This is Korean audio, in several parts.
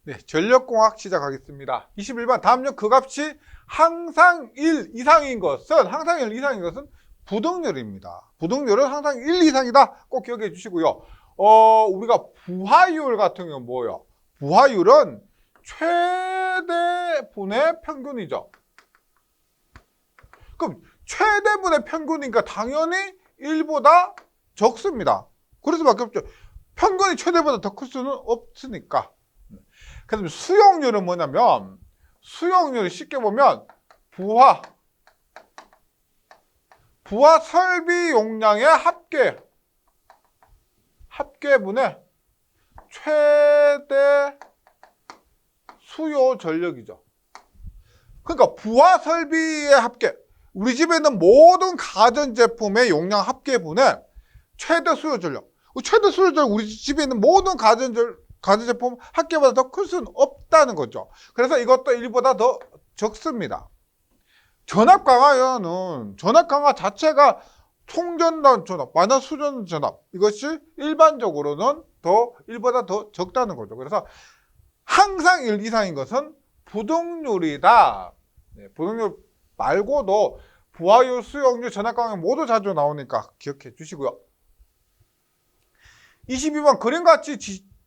네, 전력공학 시작하겠습니다. 21번 다음역 그 값이 항상 1 이상인 것은 부등률입니다. 부등률은 항상 1 이상이다. 꼭 기억해 주시고요. 우리가 부하율 같은 경우는 뭐예요? 부하율은 최대분의 평균이죠. 그럼 최대분의 평균이니까 당연히 1보다 적습니다. 그럴 수밖에 없죠. 평균이 최대보다 더 클 수는 없으니까. 그래서 수용률은 뭐냐면, 수용률이 쉽게 보면 부하 설비 용량의 합계분의 최대 수요 전력이죠. 그러니까 부하 설비의 합계, 우리 집에 있는 모든 가전제품의 용량 합계분의 최대 수요 전력. 최대 수요 전력, 우리 집에 있는 모든 가전제품 합계보다 더 클 수는 없다는 거죠. 그래서 이것도 1보다 더 적습니다. 전압 강화 자체가 총전단 전압, 마이너스 수전 전압, 이것이 일반적으로는 1보다 더 적다는 거죠. 그래서 항상 1 이상인 것은 부등률이다. 네, 부등률 말고도 부하율, 수용률, 전압 강화 모두 자주 나오니까 기억해 주시고요. 22번 그림같이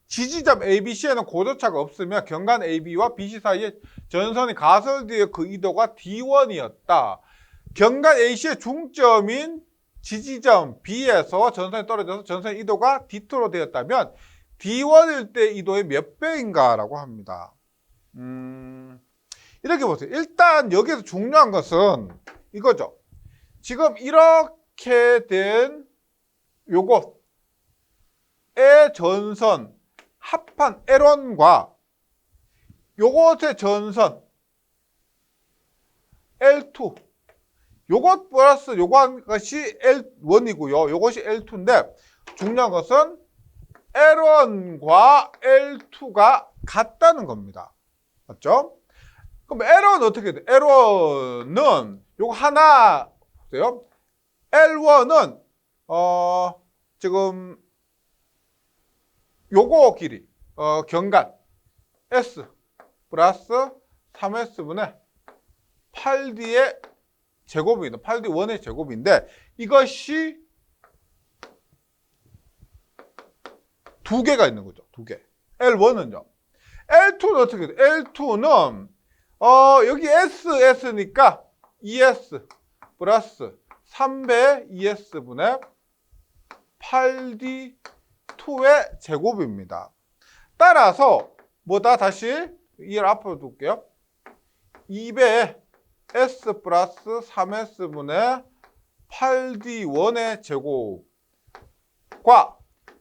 지지점 ABC에는 고도차가 없으며 경관 AB와 BC 사이에 전선이 가설뒤에 그 이도가 D1이었다. 경관 AC의 중점인 지지점 B에서 전선이 떨어져서 전선의 이도가 D2로 되었다면 D1일 때 이도의 몇 배인가라고 합니다. 이렇게 보세요. 일단 여기서 중요한 것은 이거죠. 지금 이렇게 된 요것의 전선 합한 L1과 요것의 전선 L2, 요것 플러스 요것이 L1이고요. 요것이 L2인데 중요한 것은 L1과 L2가 같다는 겁니다. 맞죠? 그럼 L1은 어떻게 돼? L1은 요거 하나 보세요. L1은 지금 요거 길이 경관 S 플러스 3S분의 8D의 제곱입니다. 8D 1의 제곱인데 이것이 두 개가 있는 거죠. 두 개. L1은요. L2는 어떻게 돼? L2는 여기 S니까 ES 플러스 3배 ES분의 8D2의 제곱입니다. 따라서 뭐다? 다시 이를 앞으로 둘게요. 2배 S 플러스 3S분의 8D1의 제곱과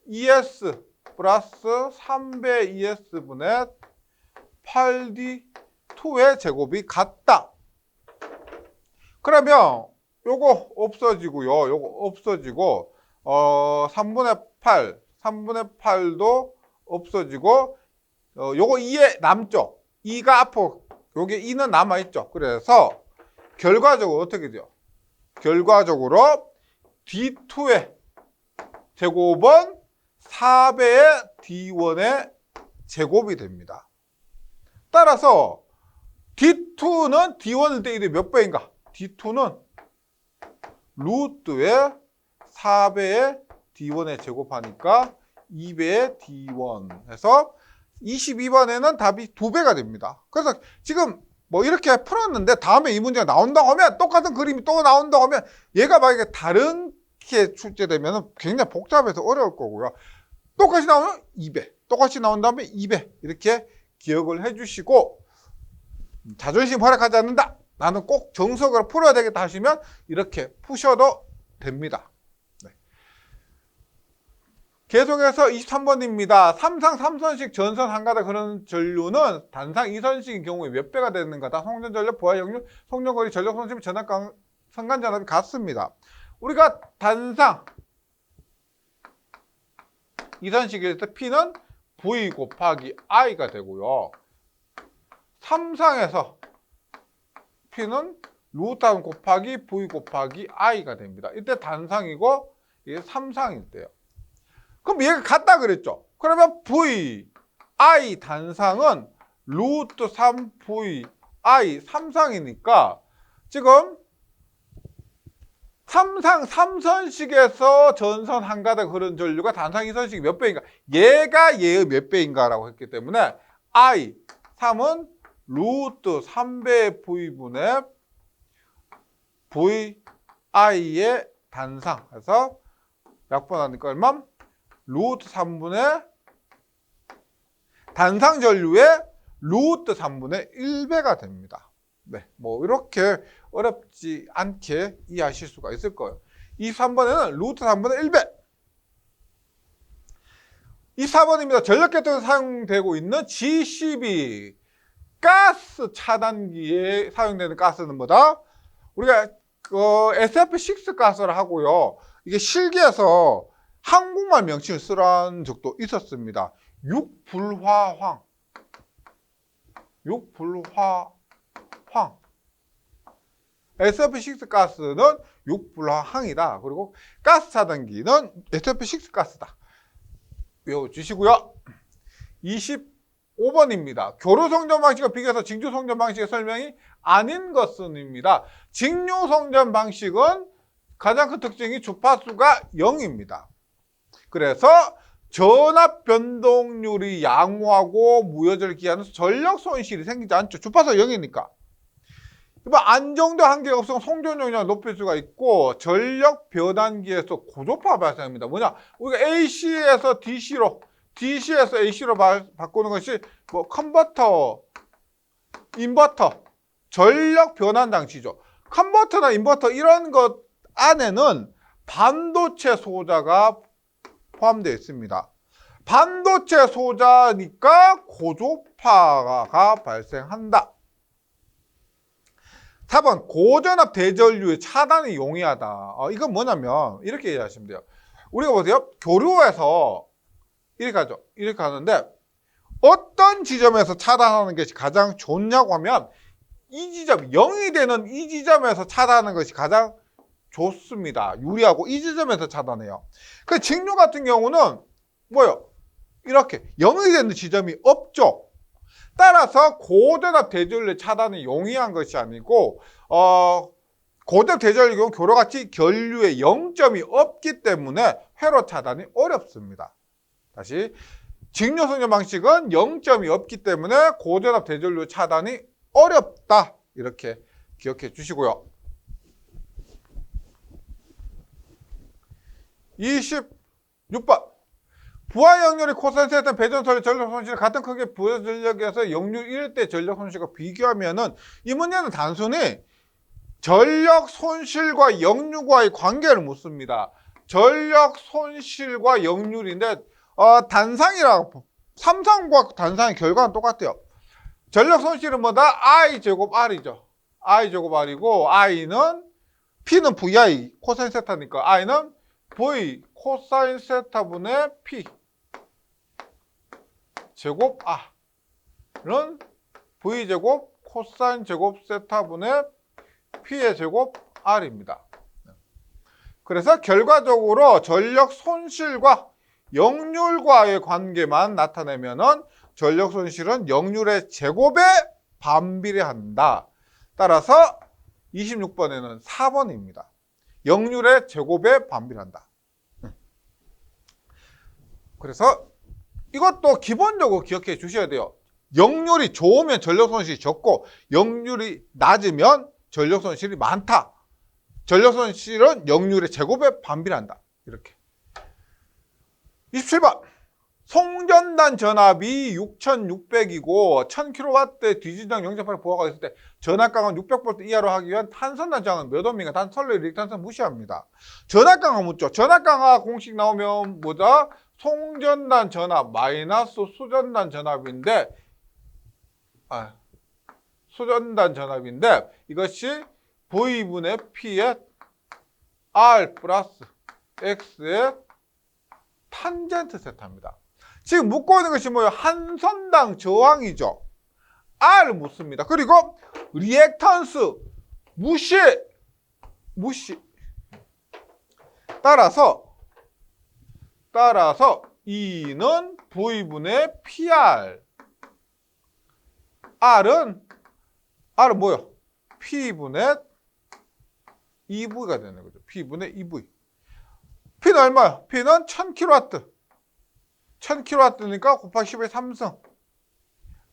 ES 플러스 3배 ES분의 8D2의 제곱이 같다. 그러면 요거 없어지고요. 요거 없어지고 3분의 8도 없어지고 요거 2에 남죠. 2가 앞으로 요게 2는 남아있죠. 그래서 결과적으로 어떻게 돼요? 결과적으로 D2의 제곱은 4배의 D1의 제곱이 됩니다. 따라서 D2는 D1일 때 이게 몇 배인가? D2는 루트의 4배의 D1의 제곱하니까 2배의 D1 해서 22번에는 답이 2배가 됩니다. 그래서 지금 뭐 이렇게 풀었는데 다음에 이 문제가 나온다고 하면 똑같은 그림이 또 나온다고 하면 얘가 만약에 다른게 출제되면 굉장히 복잡해서 어려울 거고요. 똑같이 나오면 2배, 똑같이 나온 다음에 2배 이렇게 기억을 해주시고 자존심 허락하지 않는다. 나는 꼭 정석으로 풀어야 되겠다 하시면 이렇게 푸셔도 됩니다. 네. 계속해서 23번입니다. 3상 3선식 전선 한 가닥 흐르는 전류는 단상 2선식인 경우에 몇 배가 되는가? 다 송전 전력, 부하 역률, 송전거리, 전력 손실, 전압 선간 전압이 같습니다. 우리가 단상 2선식일 때 P는 V 곱하기 I가 되고요. 3상에서 P는 루트 곱하기 V 곱하기 I가 됩니다. 이때 단상이고 이게 3상일 때요. 그럼 얘가 같다 그랬죠. 그러면 V I 단상은 루트 3V I 3상이니까 지금 3선식에서 전선 한 가닥 흐른 전류가 단상 2선식이 몇 배인가? 얘가 얘의 몇 배인가라고 했기 때문에 I 3은 루트 3배의 V분의 VI의 단상 해서 약분하니까 얼마? 루트 3분의 단상 전류의 루트 3분의 1배가 됩니다. 네, 뭐 이렇게 어렵지 않게 이해하실 수가 있을 거예요. 23번에는 루트 3분의 1배. 24번입니다. 전력계통에 사용되고 있는 G12 가스 차단기에 사용되는 가스는 뭐다? 우리가 SF6 가스를 하고요. 이게 실기에서 한국말 명칭을 쓰라는 적도 있었습니다. 육불화황. SF6 가스는 육불화황이다. 그리고 가스 차단기는 SF6 가스다. 외워주시고요. 25번입니다. 교류 성전 방식과 비교해서 직류 성전 방식의 설명이 아닌 것은입니다. 직류 성전 방식은 가장 큰 특징이 주파수가 0입니다. 그래서 전압 변동률이 양호하고 무여절 기하는 전력 손실이 생기지 않죠. 주파수가 0이니까. 안정된 한계가 없으면 송전 용량을 높일 수가 있고 전력 변환기에서 고조파 발생합니다. 뭐냐? 우리가 AC에서 DC로, DC에서 AC로 바꾸는 것이 뭐 컨버터, 인버터, 전력 변환 장치죠. 컨버터나 인버터 이런 것 안에는 반도체 소자가 포함되어 있습니다. 반도체 소자니까 고조파가 발생한다. 4번 고전압 대전류의 차단이 용이하다. 이건 뭐냐면 이렇게 이해하시면 돼요. 우리가 보세요. 교류에서 이렇게 하죠. 이렇게 하는데 어떤 지점에서 차단하는 것이 가장 좋냐고 하면 이 지점, 0이 되는 이 지점에서 차단하는 것이 가장 좋습니다. 유리하고 이 지점에서 차단해요. 그 직류 같은 경우는 뭐요? 이렇게 0이 되는 지점이 없죠. 따라서 고전압 대전류의 차단이 용이한 것이 아니고 고전압 대전류의 경우 교류같이 전류에 0점이 없기 때문에 회로 차단이 어렵습니다. 다시 직류 성전 방식은 0점이 없기 때문에 고전압 대전류 차단이 어렵다. 이렇게 기억해 주시고요. 26번. 부하 역률이 코사인에 따른 배전 전력 손실을 같은 크기의 부하 전력에서 역률 1대 전력 손실과 비교하면은 이 문제는 단순히 전력 손실과 역률과의 관계를 묻습니다. 전력 손실과 역률인데 단상이라고 삼상과 단상의 결과는 똑같아요. 전력 손실은 뭐다? I 제곱 R이죠. I 제곱 R이고 I는 P는 VI 코사인 세타니까 I는 V 코사인 세타분의 P 제곱 R은 V 제곱 코사인 제곱 세타분의 P의 제곱 R입니다. 그래서 결과적으로 전력 손실과 역률과의 관계만 나타내면은 전력 손실은 역률의 제곱에 반비례한다. 따라서 26번에는 4번입니다. 역률의 제곱에 반비례한다. 그래서 이것도 기본적으로 기억해 주셔야 돼요. 역률이 좋으면 전력 손실이 적고 역률이 낮으면 전력 손실이 많다. 전력 손실은 역률의 제곱에 반비례한다. 이렇게. 27번. 송전단 전압이 6600이고 1000kW 뒤진장 0.8 부하가 있을 때 전압강은 600V 이하로 하기 위한 탄선단 저항은 몇 ohm인가? 단설로 리액탄스 무시합니다. 전압강화 묻죠. 전압강화 공식 나오면 뭐다? 송전단 전압 마이너스 수전단 전압인데 수전단 전압인데 이것이 V분의 P의 R 플러스 X의 탄젠트 세타입니다. 지금 묻고 있는 것이 뭐예요? 한 선당 저항이죠. R을 묻습니다. 그리고 리액턴스 무시. 따라서 E는 V분의 PR. R은 뭐요? P분의 EV가 되는 거죠. P분의 EV. P는 얼마요? P는 1000kW. 1000kW니까 곱하기 10의 3승.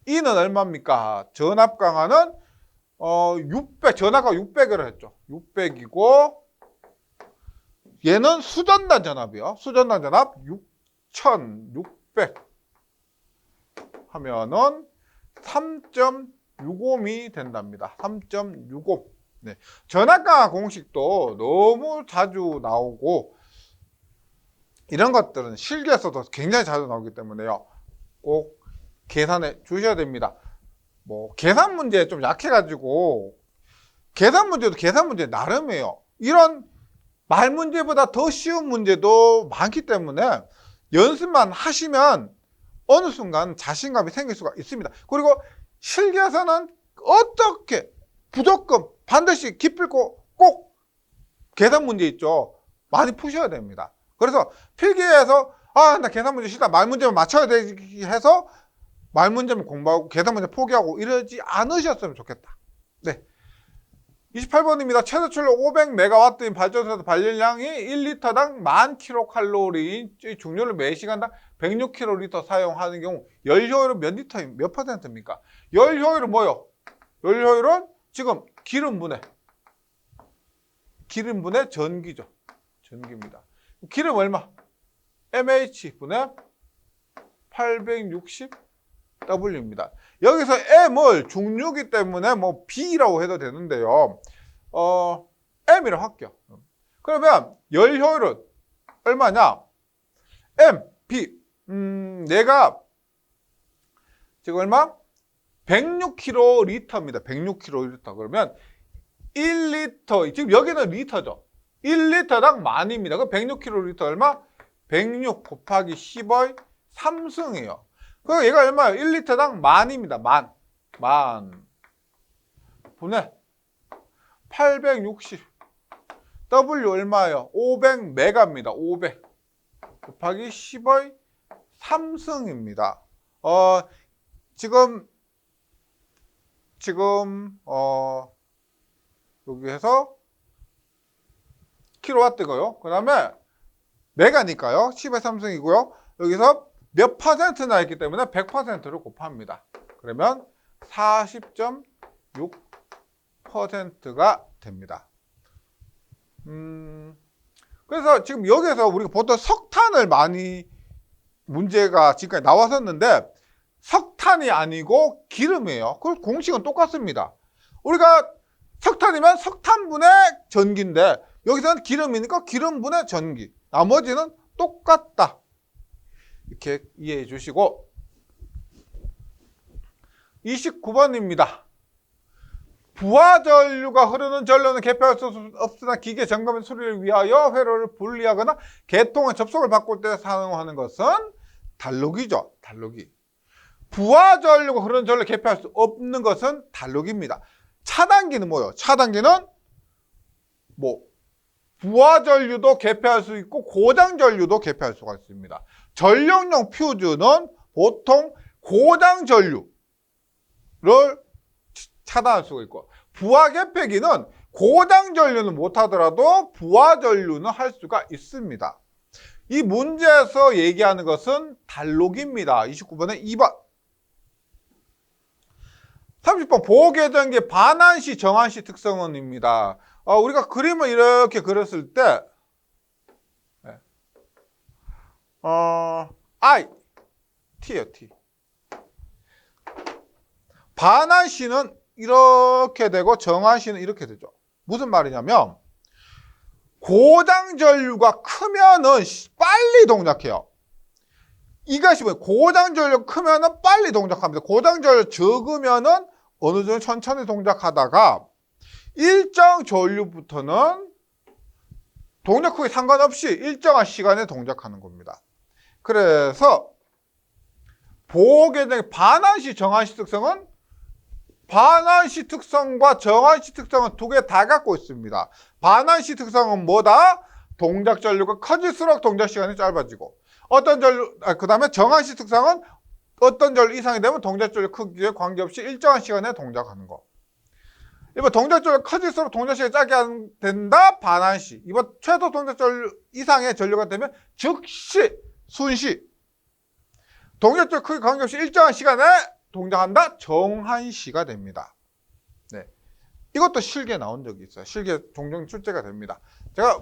E는 얼마입니까? 전압 강하는 600, 전압가 600이라고 했죠. 600이고 얘는 수전단 전압이요. 수전단 전압 6600 하면은 3.65미 된답니다. 3.65. 네. 전압 강화 공식도 너무 자주 나오고 이런 것들은 실기에서도 굉장히 자주 나오기 때문에요. 꼭 계산해 주셔야 됩니다. 뭐 계산 문제에 좀 약해가지고 계산 문제도 계산 문제 나름이에요. 이런 말 문제보다 더 쉬운 문제도 많기 때문에 연습만 하시면 어느 순간 자신감이 생길 수가 있습니다. 그리고 실기에서는 어떻게 무조건 반드시 기필코 꼭 계산 문제 있죠. 많이 푸셔야 됩니다. 그래서 필기에서 나 계산 문제 싫다. 말 문제만 맞춰야 되기 해서 말 문제만 공부하고 계산 문제 포기하고 이러지 않으셨으면 좋겠다. 네. 28번입니다. 최대 출력 500MW인 발전소에서 발열량이 1리터당 10,000kcal인 중료를 매시간당 106kl 사용하는 경우 열 효율은 몇 퍼센트입니까? 열 효율은 뭐요? 열 효율은 지금 기름분의 전기죠. 전기입니다. 기름 얼마? MH분의 860W입니다. 여기서 M을 중류기 때문에 뭐 B라고 해도 되는데요. M이라고 할게요. 그러면 열 효율은 얼마냐? M, B. 내가 지금 얼마? 106kl입니다. 106kl. 그러면 1리터, 지금 여기는 리터죠. 1리터당 만입니다. 그럼 106kl 얼마? 106 곱하기 10의 3승이에요. 그럼 얘가 얼마예요? 1리터당 만입니다. 만. 분의 860. W 얼마예요? 500메가입니다. 500 곱하기 10의 3승입니다. 지금 여기에서 킬로와트고요. 그 다음에 메가니까요. 10의 3승이고요. 여기서 몇 퍼센트나 있기 때문에 100%를 곱합니다. 그러면 40.6%가 됩니다. 그래서 지금 여기서 우리가 보통 석탄을 많이 문제가 지금까지 나왔었는데 석탄이 아니고 기름이에요. 그 공식은 똑같습니다. 우리가 석탄이면 석탄분의 전기인데 여기서는 기름이니까 기름분의 전기. 나머지는 똑같다. 이렇게 이해해 주시고 29번입니다. 부하전류가 흐르는 전로는 개폐할 수 없으나 기계 점검 수리를 위하여 회로를 분리하거나 개통의 접속을 바꿀 때 사용하는 것은 단록이죠. 단록이. 부하전류가 흐르는 전로를 개폐할 수 없는 것은 단록입니다. 차단기는 뭐예요? 차단기는 부하전류도 개폐할 수 있고 고장전류도 개폐할 수가 있습니다. 전력용 퓨즈는 보통 고장전류를 차단할 수가 있고 부하개폐기는 고장전류는 못하더라도 부하전류는 할 수가 있습니다. 이 문제에서 얘기하는 것은 단록입니다. 29번에 2번. 30번 보호계전기 반환시 정환시 특성은입니다. 우리가 그림을 이렇게 그렸을 때 I, T예요, T. 반환시는 이렇게 되고 정환시는 이렇게 되죠. 무슨 말이냐면 고장전류가 크면은 빨리 동작해요. 이것이 뭐예요? 고장전류 크면은 빨리 동작합니다. 고장전류 적으면은 어느 정도 천천히 동작하다가 일정 전류부터는 동작 크기 상관없이 일정한 시간에 동작하는 겁니다. 그래서 보호계전기 반환시 정환시 특성은 반환시 특성과 정환시 특성은 두 개 다 갖고 있습니다. 반환시 특성은 뭐다? 동작 전류가 커질수록 동작 시간이 짧아지고 그 다음에 정한시 특성은 어떤 전류 이상이 되면 동작전류 크기에 관계없이 일정한 시간에 동작하는 거. 1번 동작전류가 커질수록 동작시간이 짧게 된다. 반환시. 2번 최소 동작전류 이상의 전류가 되면 즉시, 순시. 동작전류 크기 관계없이 일정한 시간에 동작한다. 정한시가 됩니다. 네. 이것도 실기에 나온 적이 있어요. 실기에 종종 출제가 됩니다. 제가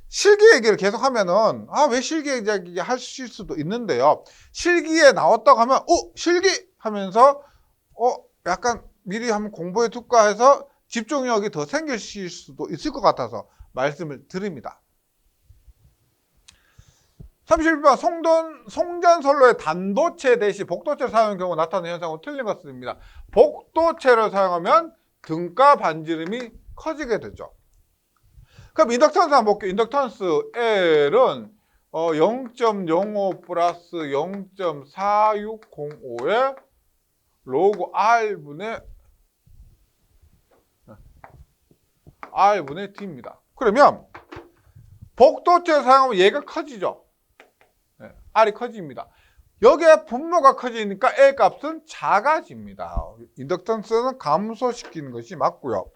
실기 얘기를 계속 하면은 왜 실기 얘기 하실 수도 있는데요. 실기에 나왔다고 하면 실기 하면서 약간 미리 한번 공부해 둘까 해서 집중력이 더 생기실 수도 있을 것 같아서 말씀을 드립니다. 31번 송전선로의 단도체 대신 복도체를 사용하는 경우 나타나는 현상은 틀린 것입니다. 복도체를 사용하면 등가 반지름이 커지게 되죠. 그럼 인덕턴스 한번 볼게요. 인덕턴스 L은 0.05 플러스 0.4605의 로그 R분의 D입니다. 그러면 복도체를 사용하면 얘가 커지죠. 네, R이 커집니다. 여기에 분모가 커지니까 L 값은 작아집니다. 인덕턴스는 감소시키는 것이 맞고요.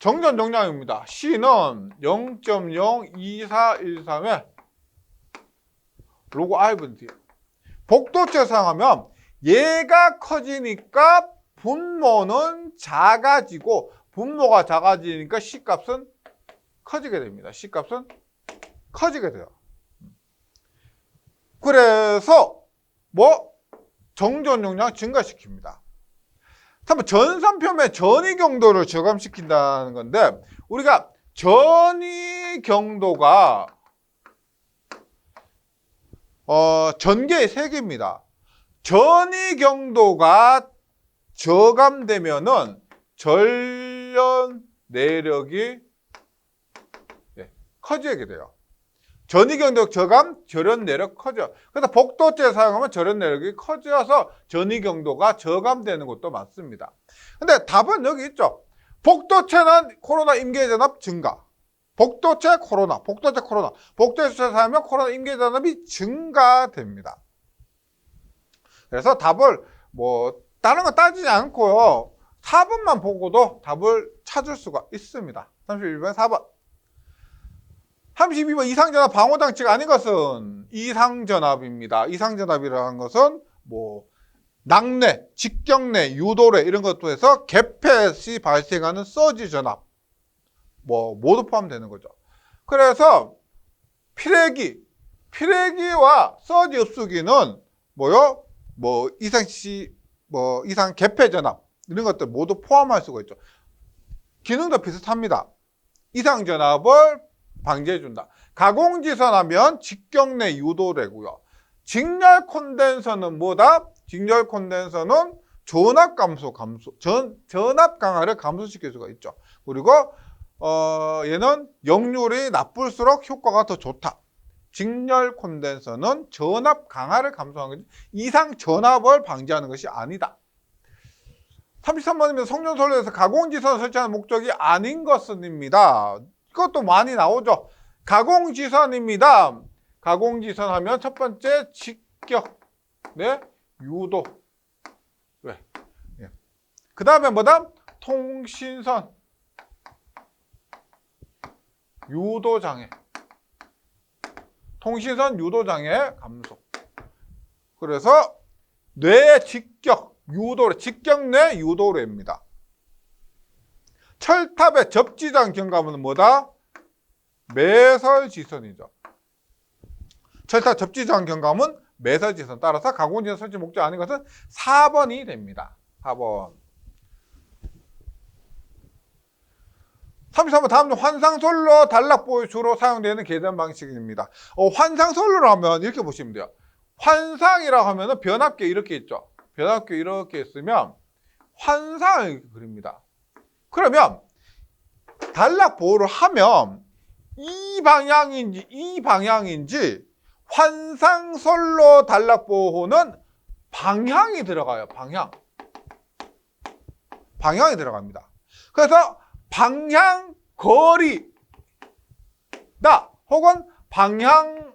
정전 용량입니다. C는 0.02413의 로그 R분의 D. 복도체 사용하면 얘가 커지니까 분모는 작아지고 분모가 작아지니까 C값은 커지게 됩니다. C값은 커지게 돼요. 그래서 정전 용량 증가시킵니다. 전산표면 전위 경도를 저감시킨다는 건데 우리가 전위 경도가 전개의 세계입니다. 전위 경도가 저감되면은 전련 내력이 커지게 돼요. 전위 경도 저감, 전련 내력 커져. 그래서 복도체 사용하면 전련 내력이 커져서 전위 경도가 저감되는 것도 맞습니다. 근데 답은 여기 있죠. 복도체는 코로나 임계 전압 증가. 복도체 코로나. 복도체 사용하면 코로나 임계 전압이 증가됩니다. 그래서 답을 다른 거 따지지 않고요. 4번만 보고도 답을 찾을 수가 있습니다. 31번 4번. 32번 이상전압 방호장치가 아닌 것은 이상전압입니다. 이상전압이라는 것은 낙뢰, 직경뢰, 유도뢰 이런 것도 해서 개폐 시 발생하는 서지 전압 모두 포함되는 거죠. 그래서 피레기와 서지 흡수기는 이상 개폐 전압 이런 것들 모두 포함할 수가 있죠. 기능도 비슷합니다. 이상 전압을 방지해준다. 가공지선 하면 직경뢰 유도뢰고요. 직렬 콘덴서는 뭐다? 직렬 콘덴서는 전압 강화를 감소시킬 수가 있죠. 그리고 얘는 역률이 나쁠수록 효과가 더 좋다. 직렬 콘덴서는 전압 강화를 감소하는 거지 이상 전압을 방지하는 것이 아니다. 33번입니다. 송전선로에서 가공지선을 설치하는 목적이 아닌 것은입니다. 이것도 많이 나오죠. 가공지선입니다. 가공지선 하면 첫 번째 직격, 유도. 그 다음에 통신선, 유도장애. 통신선 유도장애 감소. 그래서 뇌의 직격, 유도뢰, 직격뇌 유도뢰입니다. 철탑의 접지장 경감은 뭐다? 매설지선이죠. 철탑 접지장 경감은 매설지선. 따라서 가공지선 설치 목적 아닌 것은 4번이 됩니다. 4번. 33번 다음 중 환상솔로 단락보유 주로 사용되는 계산 방식입니다. 환상솔로를 하면 이렇게 보시면 돼요. 환상이라고 하면 변압계 이렇게 있죠. 변압계 이렇게 있으면 환상을 그립니다. 그러면 단락보유를 하면 이 방향인지 환상솔로 단락보호는 방향이 들어가요. 방향이 들어갑니다. 그래서 방향 거리다 혹은 방향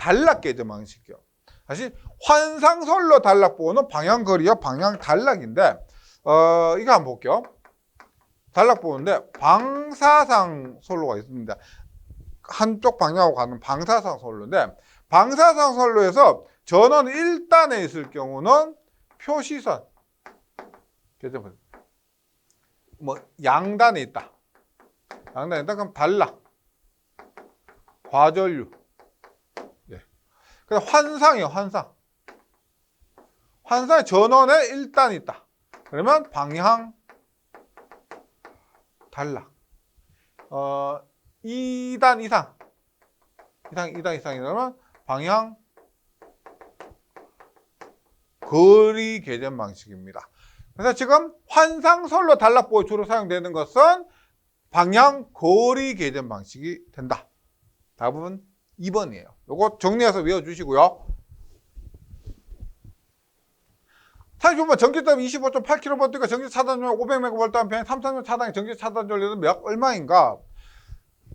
단락 계전 방식이요. 다시 환상선로 단락보호는 방향거리와 방향 단락인데 이거 한번 볼게요. 단락보호인데 방사상 선로가 있습니다. 한쪽 방향으로 가는 방사상 선로인데 방사상 선로에서 전원 1단에 있을 경우는 표시선 뭐 양단에 있다. 양단에 있다 그럼 단락 과전류. 예. 그래서 환상이요, 환상. 환상의 전원에 1단이 있다. 그러면 방향 단락. 2단 이상. 2단 이상이라면 방향 거리 계전 방식입니다. 그래서 지금 환상선로 단락보호 주로 사용되는 것은 방향 거리 계전 방식이 된다. 답은 2번이에요. 요거 정리해서 외워주시고요. 35번 전기점 25.8kV가 전기 차단율 500MV 암페어 3,3년 차단의 전기 차단율은 얼마인가?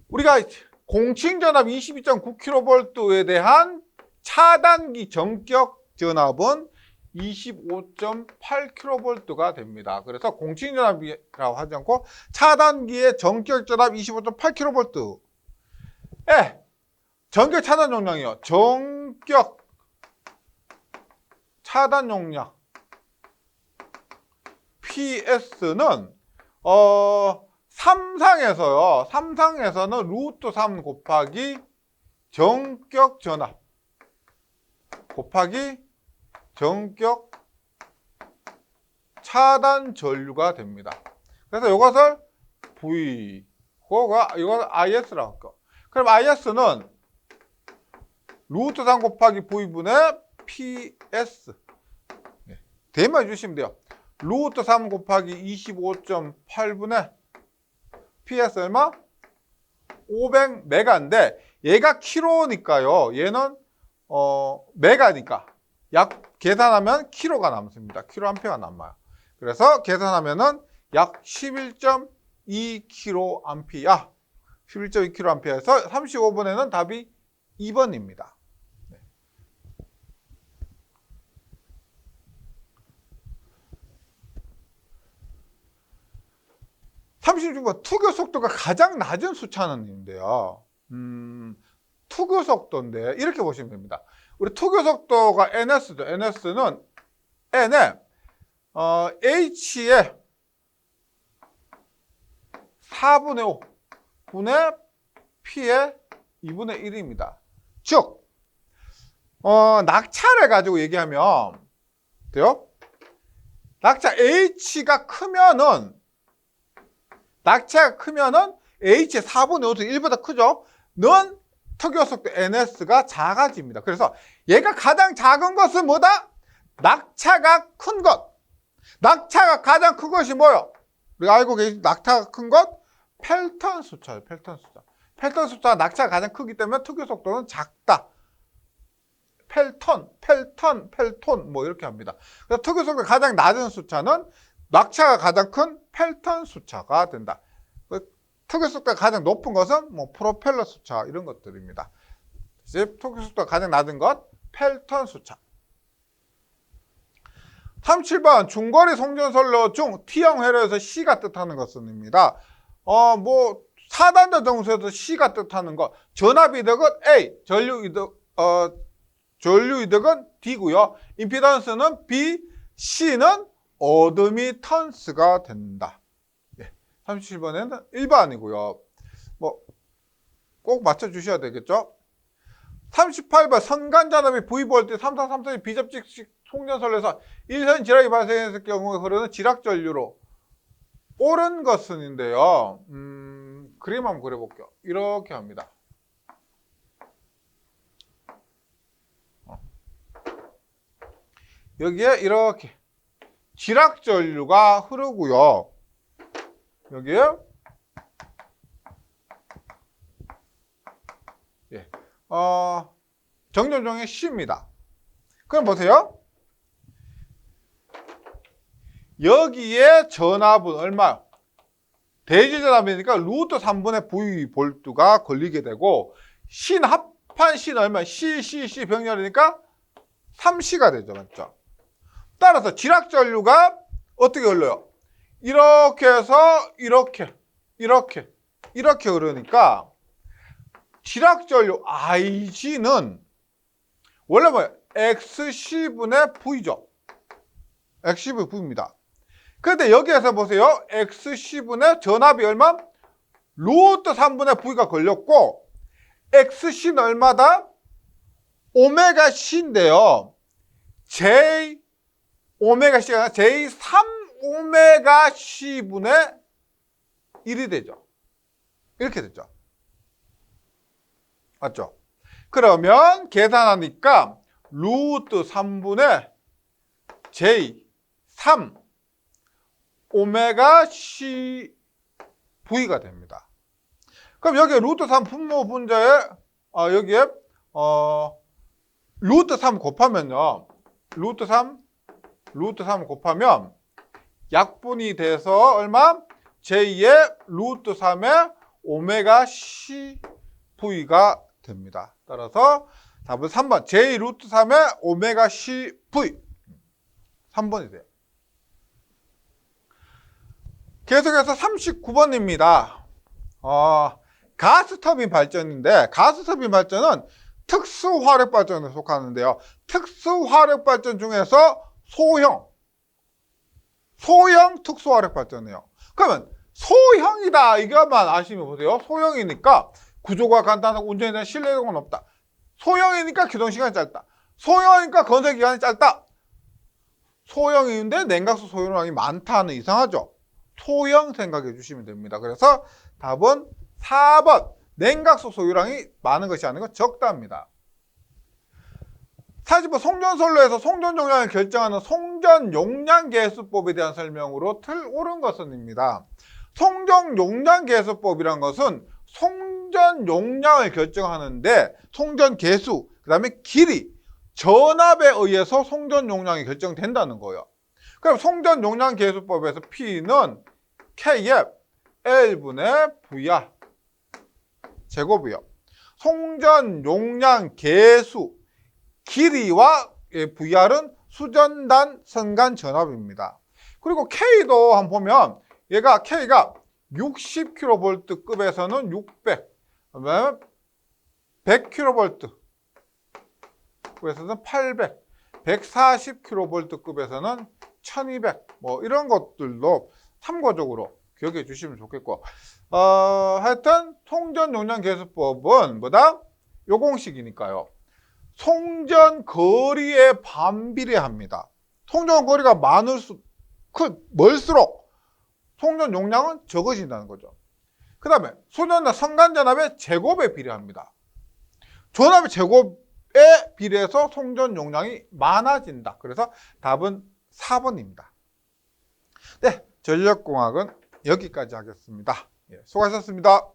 우리가 공칭전압 22.9kV에 대한 차단기 전격 전압은 25.8kV가 됩니다. 그래서 공칭전압이라고 하지 않고 차단기의 전격 전압 25.8kV. 전격 차단 용량이요. 전격 차단 용량 PS는 삼상에서는 루트 3 곱하기 전격 전압 곱하기 전격 차단 전류가 됩니다. 그래서 이것을 V, 이것을 IS라고 할게요. 그럼 IS는 루트 3 곱하기 V분의 PS. 대입해 주시면 돼요. 루트 3 곱하기 25.8분의 PS 얼마? 500메가인데 얘가 킬로니까요. 얘는 메가니까 약 계산하면 킬로가 남습니다. 킬로암페어가 남아요. 그래서 계산하면은 약 11.2kA 11.2kA에서 35번에는 답이 2번입니다. 36번 투교 속도가 가장 낮은 수차는 있는데요. 투교 속도인데 이렇게 보시면 됩니다. 우리 투교 속도가 NS죠. NS는 N에 H의 4분의 5 분의 P의 2분의 1입니다. 즉 낙차를 가지고 얘기하면 돼요. 낙차 H가 크면은 낙차가 크면은 H의 4분의 5도 1보다 크죠. 는 투교 속도 NS가 작아집니다. 그래서 얘가 가장 작은 것은 뭐다? 낙차가 큰 것. 낙차가 가장 큰 것이 뭐요? 우리가 알고 계신 낙차가 큰 것? 펠턴 수차예요. 펠턴 수차. 펠턴 수차가 낙차가 가장 크기 때문에 투교 속도는 작다. 펠턴 뭐 이렇게 합니다. 그래서 투교 속도가 가장 낮은 수차는 낙차가 가장 큰 펠턴 수차가 된다. 투교 속도가 가장 높은 것은 뭐 프로펠러 수차 이런 것들입니다. 투교 속도가 가장 낮은 것 펠턴 수차. 37번 중거리 송전선로 중 T형 회로에서 C가 뜻하는 것은입니다. 뭐 4단자 정수에서 C가 뜻하는 것 전압 이득은 A, 전류 이득은 D고요. 임피던스는 B, C는 어드미턴스가 된다. 37번에는 1번이고요. 뭐 꼭 맞춰주셔야 되겠죠. 38번 선간전압이 V볼트 3433의 비접직식 송전선로에서 일선 지락이 발생했을 경우에 흐르는 지락전류로 옳은 것은인데요. 그림 한번 그려볼게요. 이렇게 합니다. 여기에 이렇게 지락전류가 흐르고요. 여기에 정전종의 C입니다. 그럼 보세요. 여기에 전압은 얼마요? 대지전압이니까 루트 3분의 V 볼트가 걸리게 되고 합한 C는 얼마? C 병렬이니까 3C가 되죠. 맞죠? 따라서 지락전류가 어떻게 흘러요? 이렇게 해서 이렇게 흐르니까 지락전류 IG는 원래 뭐예요? XC분의 V죠. XC분의 V입니다. 그런데 여기에서 보세요. XC분의 전압이 얼마? 루트 3분의 V가 걸렸고 XC는 얼마다? 오메가 C인데요. J 오메가 C가 아니라 J3 오메가 C분의 1이 되죠. 이렇게 되죠. 맞죠? 그러면 계산하니까 루트 3분의 J3 오메가 C V가 됩니다. 그럼 여기에 루트 3 분모 분자에 여기에 루트 3 곱하면요. 루트 3 곱하면 약분이 돼서 얼마? J의 루트 3의 오메가 C V가 됩니다. 따라서 답은 3번 J 루트 3의 오메가 C V 3번이 돼요. 계속해서 39번입니다. 가스터빈 발전인데 가스터빈 발전은 특수화력발전에 속하는데요. 특수화력발전 중에서 소형 특수화력발전이에요. 그러면 소형이다 이것만 아시면 보세요. 소형이니까 구조가 간단하고 운전에 대한 신뢰도가 높다. 소형이니까 기동시간이 짧다. 소형이니까 건설기간이 짧다. 소형인데 냉각수 소유량이 많다는 이상하죠. 소형 생각해 주시면 됩니다. 그래서 답은 4번 냉각수 소유량이 많은 것이 아니고 적다입니다. 40번 송전선로에서 송전 용량을 결정하는 송전 용량 계수법에 대한 설명으로 옳은 것은입니다. 송전 용량 계수법이란 것은 송전 용량을 결정하는데 송전 계수, 그 다음에 길이, 전압에 의해서 송전 용량이 결정된다는 거예요. 그럼 송전 용량 계수법에서 P는 K의 L분의 Vr 제곱이요. 송전 용량 계수 길이와 VR은 수전단 선간 전압입니다. 그리고 K도 한번 보면 얘가 K가 60kV급에서는 600, 그다음에 100kV급에서는 800, 140kV급에서는 1200, 뭐 이런 것들도 참고적으로 기억해 주시면 좋겠고, 하여튼 송전 용량 계수법은 뭐다? 요 공식이니까요. 송전 거리에 반비례합니다. 송전 거리가 멀수록 송전 용량은 적어진다는 거죠. 그 다음에 수전단 선간 전압의 제곱에 비례합니다. 전압의 제곱에 비례해서 송전 용량이 많아진다. 그래서 답은 4번입니다. 네, 전력공학은 여기까지 하겠습니다. 수고하셨습니다.